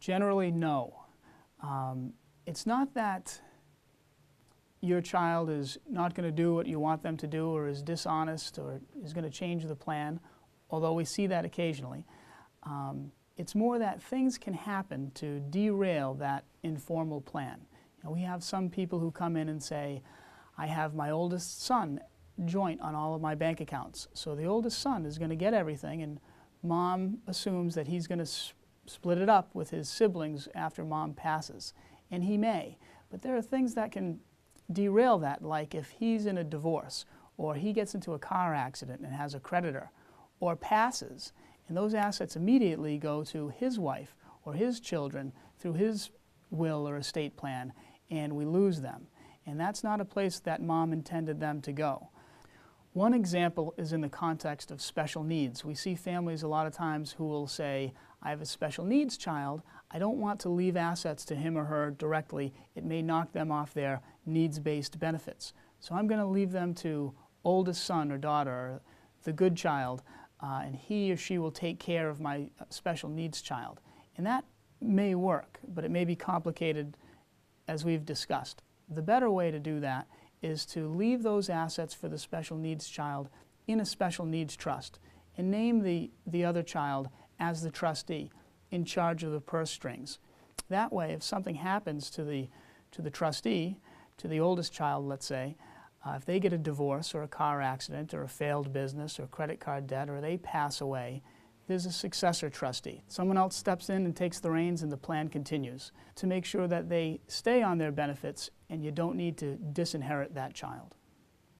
Generally, no. It's not that your child is not going to do what you want them to do, or is dishonest, or is going to change the plan, although we see that occasionally. It's more that things can happen to derail that informal plan. We have some people who come in and say, I have my oldest son joint on all of my bank accounts, so the oldest son is going to get everything, and mom assumes that he's going to split it up with his siblings after mom passes. And he may. But there are things that can derail that, like if he's in a divorce, or he gets into a car accident and has a creditor, or passes, and those assets immediately go to his wife or his children through his will or estate plan, and we lose them. And that's not a place that mom intended them to go. One example is in the context of special needs. We see families a lot of times who will say, I have a special needs child, I don't want to leave assets to him or her directly. It may knock them off their needs-based benefits. So I'm going to leave them to oldest son or daughter, or the good child, and he or she will take care of my special needs child. And that may work, but it may be complicated, as we've discussed. The better way to do that is to leave those assets for the special needs child in a special needs trust, and name the other child as the trustee in charge of the purse strings. That way, if something happens to the trustee, to the oldest child, let's say, if they get a divorce or a car accident or a failed business or credit card debt, or they pass away, there's a successor trustee. Someone else steps in and takes the reins, and the plan continues to make sure that they stay on their benefits and you don't need to disinherit that child.